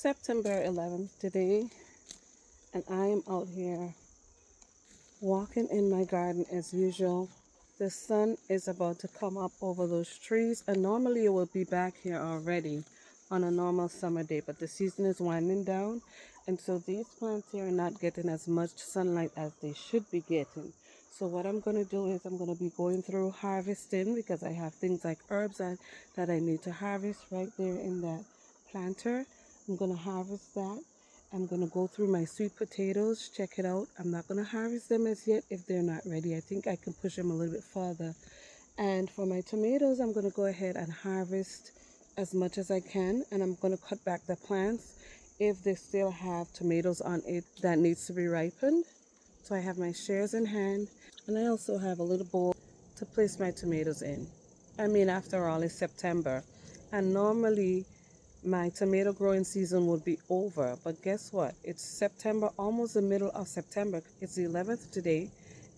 September 11th today, and I am out here walking in my garden as usual. The sun is about to come up over those trees, and normally it would be back here already on a normal summer day, but the season is winding down, and so these plants here are not getting as much sunlight as they should be getting. So what I'm going to do is I'm going to be going through harvesting because I have things like herbs that I need to harvest right there in that planter. I'm going to harvest that. I'm going to go through my sweet potatoes, check it out. I'm not going to harvest them as yet if they're not ready. I think I can push them a little bit further. And for my tomatoes, I'm going to go ahead and harvest as much as I can. And I'm going to cut back the plants if they still have tomatoes on it that needs to be ripened. So I have my shears in hand. And I also have a little bowl to place my tomatoes in. I mean, after all, it's September. And normally my tomato growing season would be over, but guess what? It's September, almost the middle of September. It's the 11th today,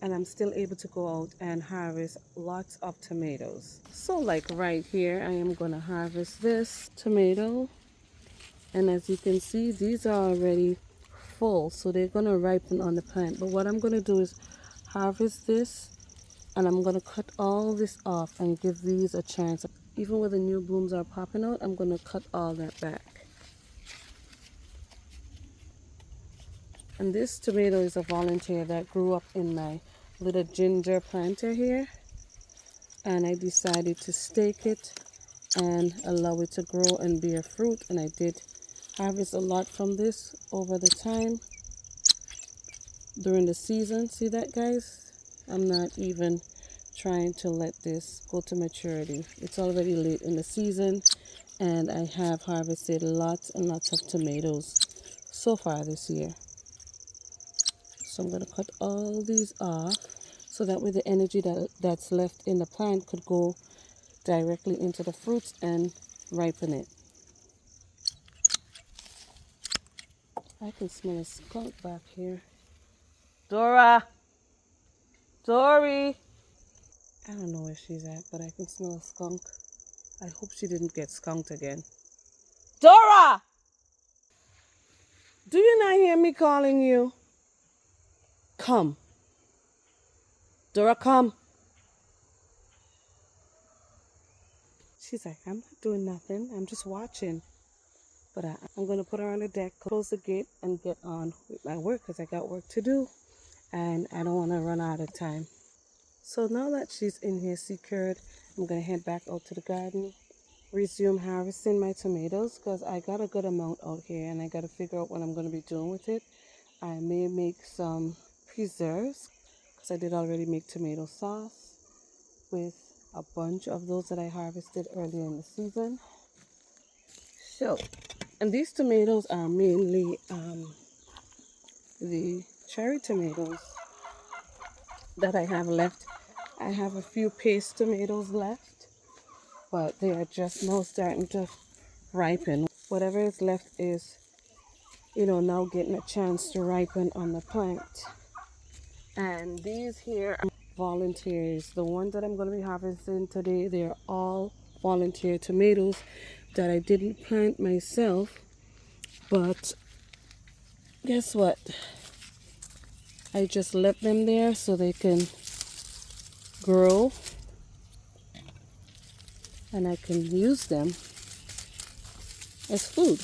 and I'm still able to go out and harvest lots of tomatoes. So like right here, I am going to harvest this tomato, and as you can see, these are already full, so they're going to ripen on the plant. But what I'm going to do is harvest this, and I'm going to cut all this off and give these a chance. Even where the new blooms are popping out, I'm going to cut all that back. And this tomato is a volunteer that grew up in my little ginger planter here. And I decided to stake it and allow it to grow and bear fruit. And I did harvest a lot from this over the time during the season. See that, guys? I'm not even trying to let this go to maturity. It's already late in the season, and I have harvested lots and lots of tomatoes so far this year. So I'm going to cut all these off so that way the energy that's left in the plant could go directly into the fruits and ripen it. I can smell a skunk back here. Dora! Dory! I don't know where she's at, but I can smell a skunk. I hope she didn't get skunked again. Dora! Do you not hear me calling you? Come. Dora, come. She's like, I'm not doing nothing. I'm just watching. But I'm going to put her on the deck, close the gate, and get on with my work because I got work to do. And I don't want to run out of time. So now that she's in here secured, I'm going to head back out to the garden, resume harvesting my tomatoes because I got a good amount out here and I got to figure out what I'm going to be doing with it. I may make some preserves because I did already make tomato sauce with a bunch of those that I harvested earlier in the season. So, and these tomatoes are mainly the cherry tomatoes that I have left. I have a few paste tomatoes left, but they are just now starting to ripen. Whatever is left is, now getting a chance to ripen on the plant. And these here are volunteers. The ones that I'm going to be harvesting today, they're all volunteer tomatoes that I didn't plant myself. But guess what? I just left them there so they can grow and I can use them as food.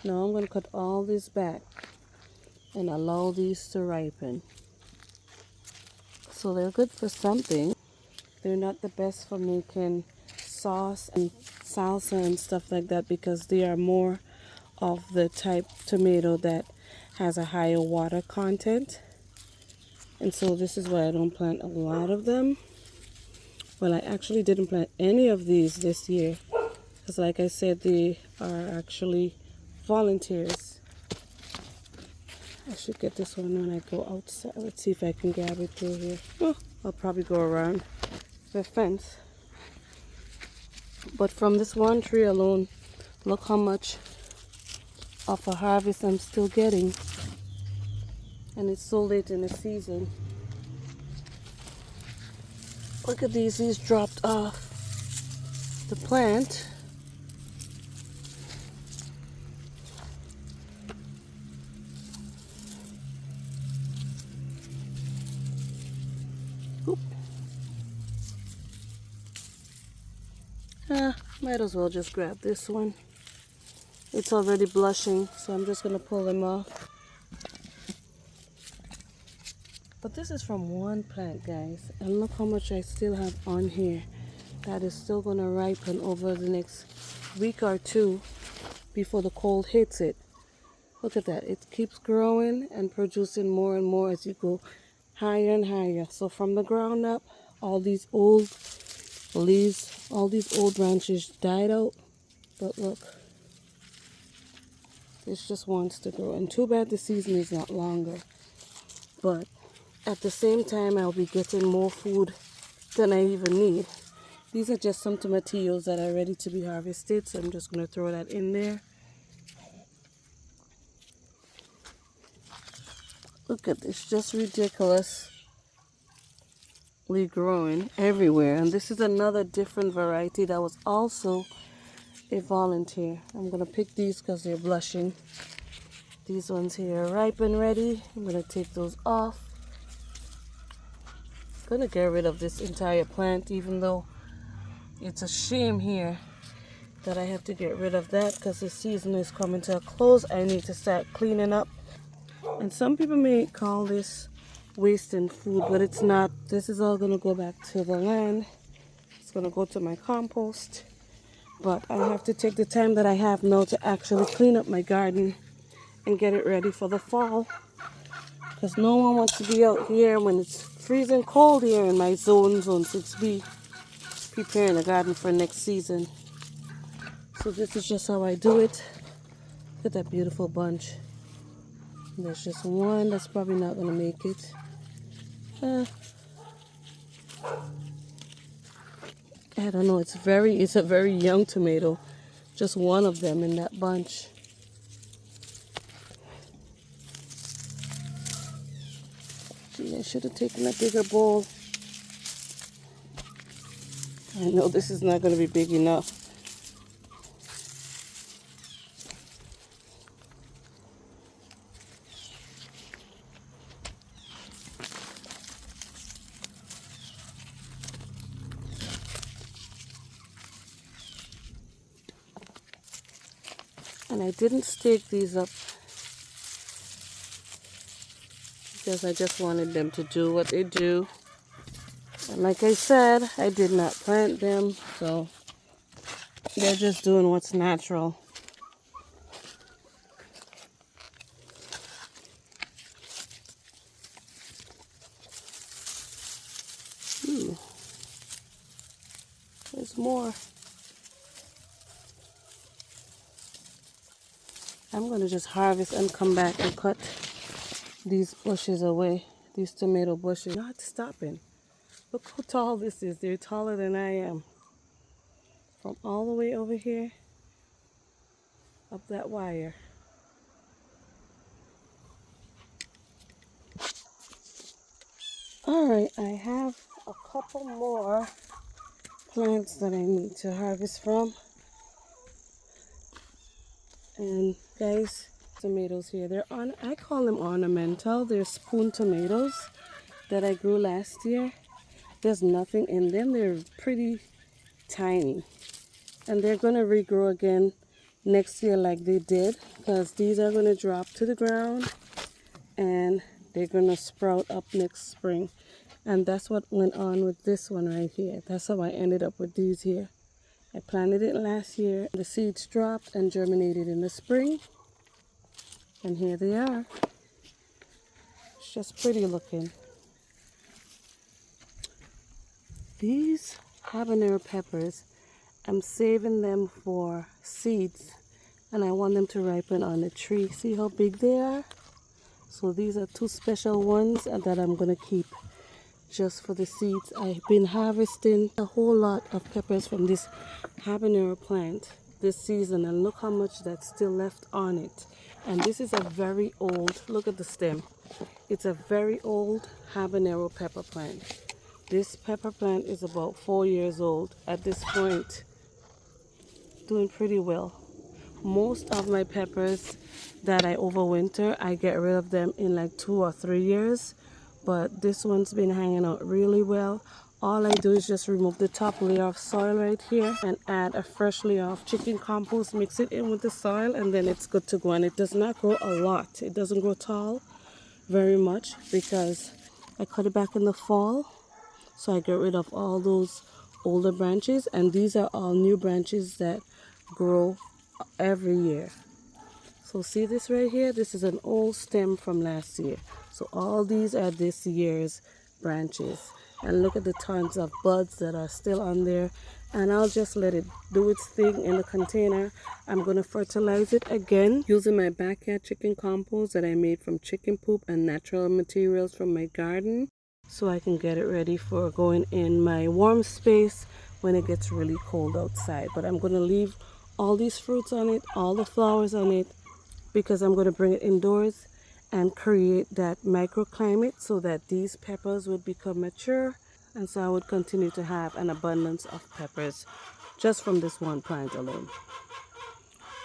Now I'm going to cut all this back and allow these to ripen. So they're good for something. They're not the best for making sauce and salsa and stuff like that because they are more of the type tomato that has a higher water content. And so this is why I don't plant a lot of them. Well, I actually didn't plant any of these this year because like I said, they are actually volunteers. I should get this one when I go outside. Let's see if I can grab it through here. Oh, I'll probably go around the fence. But from this one tree alone, look how much of a harvest I'm still getting. And it's so late in the season. Look at these dropped off the plant. Oop. Might as well just grab this one. It's already blushing, so I'm just gonna pull them off. But this is from one plant, guys, and look how much I still have on here that is still gonna ripen over the next week or two before the cold hits it. Look at that. It keeps growing and producing more and more as you go higher and higher. So from the ground up, all these old leaves, all these old branches died out. But look, this just wants to grow. And too bad the season is not longer. But at the same time, I'll be getting more food than I even need. These are just some tomatillos that are ready to be harvested. So I'm just going to throw that in there. Look at this, just ridiculously growing everywhere. And this is another different variety that was also a volunteer. I'm going to pick these because they're blushing. These ones here are ripe and ready. I'm going to take those off. I'm going to get rid of this entire plant, even though it's a shame here that I have to get rid of that because the season is coming to a close. I need to start cleaning up. And some people may call this wasting food, but it's not. This is all going to go back to the land. It's going to go to my compost. But I have to take the time that I have now to actually clean up my garden and get it ready for the fall. Because no one wants to be out here when it's freezing cold here in my zone 6B, preparing the garden for next season. So this is just how I do it. Look at that beautiful bunch. There's just one that's probably not going to make it. I don't know, it's a very young tomato. Just one of them in that bunch. Gee, I should have taken a bigger bowl. I know this is not going to be big enough. And I didn't stake these up because I just wanted them to do what they do. And like I said, I did not plant them, so they're just doing what's natural. There's more. I'm going to just harvest and come back and cut these bushes away, these tomato bushes. Not stopping. Look how tall this is. They're taller than I am. From all the way over here, up that wire. Alright, I have a couple more plants that I need to harvest from. And guys, tomatoes here, I call them ornamental. They're spoon tomatoes that I grew last year. There's nothing in them. They're pretty tiny. And they're going to regrow again next year like they did, because these are going to drop to the ground and they're going to sprout up next spring. And that's what went on with this one right here. That's how I ended up with these here. I planted it last year. The seeds dropped and germinated in the spring. And here they are. It's just pretty looking. These habanero peppers, I'm saving them for seeds. And I want them to ripen on the tree. See how big they are? So these are two special ones that I'm going to keep just for the seeds. I've been harvesting a whole lot of peppers from this habanero plant this season, and look how much that's still left on it. And this is a very old, look at the stem. It's a very old habanero pepper plant. This pepper plant is about 4 years old at this point, doing pretty well. Most of my peppers that I overwinter, I get rid of them in like 2 or 3 years, but this one's been hanging out really well. All I do is just remove the top layer of soil right here and add a fresh layer of chicken compost, mix it in with the soil, and then it's good to go. And it does not grow a lot. It doesn't grow tall very much because I cut it back in the fall. So I get rid of all those older branches, and these are all new branches that grow every year. So see this right here? This is an old stem from last year. So all these are this year's branches. And look at the tons of buds that are still on there. And I'll just let it do its thing in the container. I'm going to fertilize it again using my backyard chicken compost that I made from chicken poop and natural materials from my garden, so I can get it ready for going in my warm space when it gets really cold outside. But I'm going to leave all these fruits on it, all the flowers on it, because I'm going to bring it indoors and create that microclimate so that these peppers would become mature, and so I would continue to have an abundance of peppers just from this one plant alone.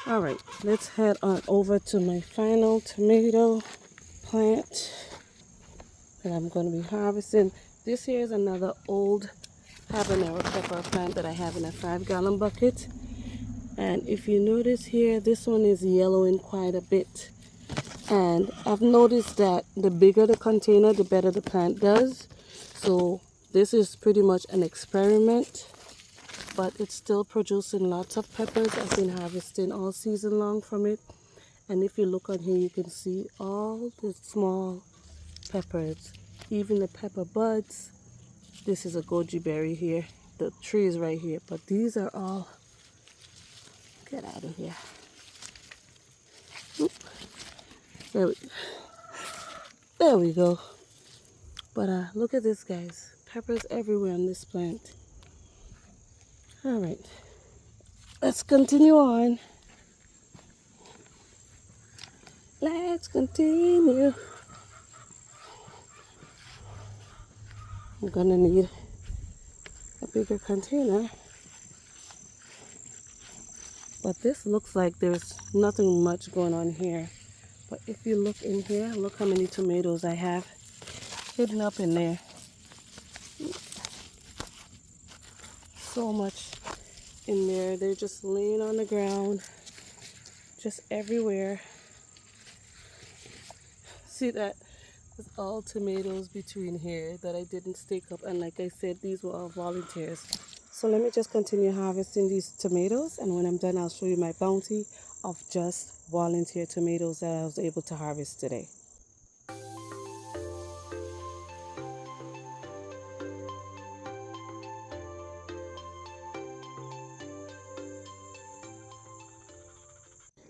All right, let's head on over to my final tomato plant that I'm going to be harvesting. This here is another old habanero pepper plant that I have in a 5-gallon bucket. And if you notice here, this one is yellowing quite a bit. And I've noticed that the bigger the container, the better the plant does. So this is pretty much an experiment, but it's still producing lots of peppers. I've been harvesting all season long from it. And if you look on here, you can see all the small peppers, even the pepper buds. This is a goji berry here. The tree is right here, but these are all, get out of here. Oop. There we go. But look at this, guys. Peppers everywhere on this plant. All right, let's continue on. Let's continue. I'm gonna need a bigger container. But this looks like there's nothing much going on here. But if you look in here, look how many tomatoes I have hidden up in there. So much in there. They're just laying on the ground, just everywhere. See that? There's all tomatoes between here that I didn't stake up. And like I said, these were all volunteers. So let me just continue harvesting these tomatoes, and when I'm done, I'll show you my bounty of just volunteer tomatoes that I was able to harvest today.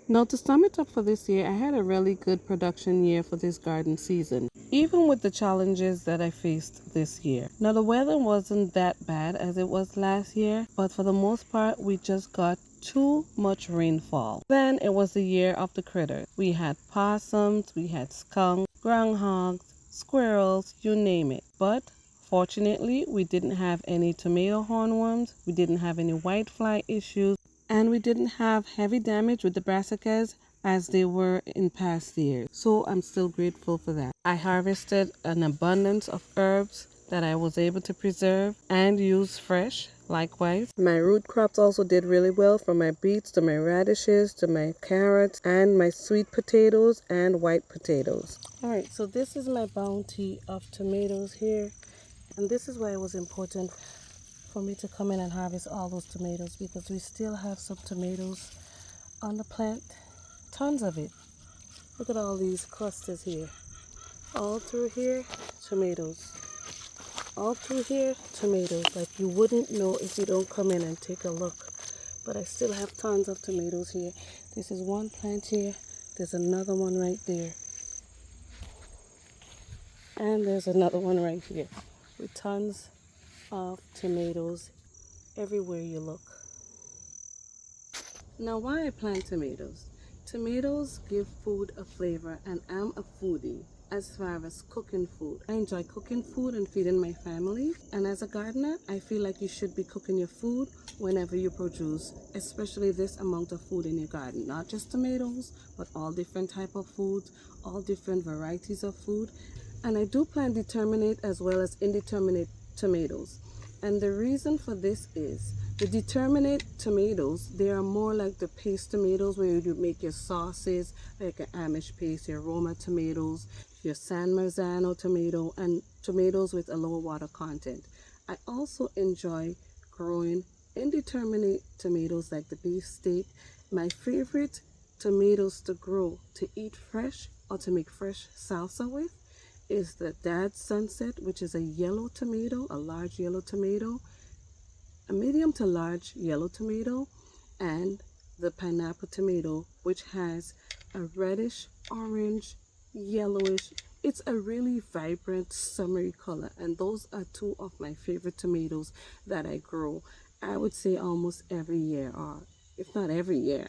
Now, to sum it up for this year, I had a really good production year for this garden season, even with the challenges that I faced this year. Now, the weather wasn't that bad as it was last year, but for the most part, we just got too much rainfall. Then it was the year of the critters. We had possums, we had skunks, groundhogs, squirrels, you name it. But fortunately, we didn't have any tomato hornworms, we didn't have any whitefly issues, and we didn't have heavy damage with the brassicas as they were in past years. So I'm still grateful for that. I harvested an abundance of herbs that I was able to preserve and use fresh. Likewise, my root crops also did really well, from my beets to my radishes to my carrots and my sweet potatoes and white potatoes. All right, so this is my bounty of tomatoes here, and this is why it was important for me to come in and harvest all those tomatoes, because we still have some tomatoes on the plant, tons of it. Look at all these clusters here. All through here, tomatoes. All through here, tomatoes. Like you wouldn't know if you don't come in and take a look. But I still have tons of tomatoes here. This is one plant here. There's another one right there. And there's another one right here with tons of tomatoes everywhere you look. Now, why I plant tomatoes? Tomatoes give food a flavor, and I'm a foodie. as far as cooking food. I enjoy cooking food and feeding my family, and as a gardener I feel like you should be cooking your food whenever you produce, especially this amount of food in your garden. Not just tomatoes, but all different type of foods, all different varieties of food. And I do plant determinate as well as indeterminate tomatoes. And the reason for this is the determinate tomatoes, they are more like the paste tomatoes where you make your sauces, like your Amish paste, your Roma tomatoes, your San Marzano tomato, and tomatoes with a lower water content. I also enjoy growing indeterminate tomatoes like the beef steak. My favorite tomatoes to grow, to eat fresh or to make fresh salsa with, is the Dad Sunset, which is a yellow tomato, a large yellow tomato, a medium to large yellow tomato, and the pineapple tomato, which has a reddish, orange, yellowish. It's a really vibrant, summery color, and those are two of my favorite tomatoes that I grow, I would say almost every year, or if not every year.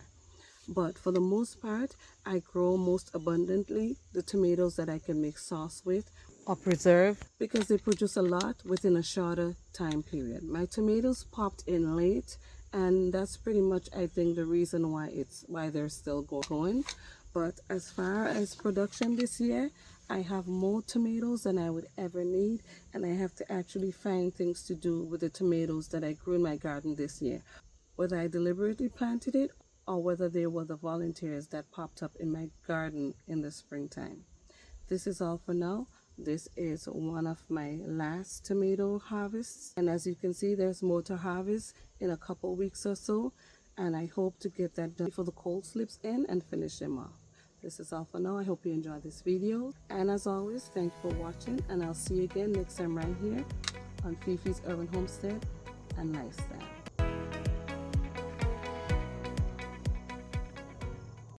But for the most part, I grow most abundantly the tomatoes that I can make sauce with or preserve, because they produce a lot within a shorter time period. My tomatoes popped in late, and that's pretty much, I think, the reason why they're still going. But as far as production this year, I have more tomatoes than I would ever need, and I have to actually find things to do with the tomatoes that I grew in my garden this year, whether I deliberately planted it or whether they were the volunteers that popped up in my garden in the springtime. This is all for now. This is one of my last tomato harvests, and as you can see, there's more to harvest in a couple weeks or so, and I hope to get that done before the cold slips in and finish them off. This is all for now. I hope you enjoyed this video, and as always, thank you for watching, and I'll see you again next time right here on Fifi's Urban Homestead and Lifestyle.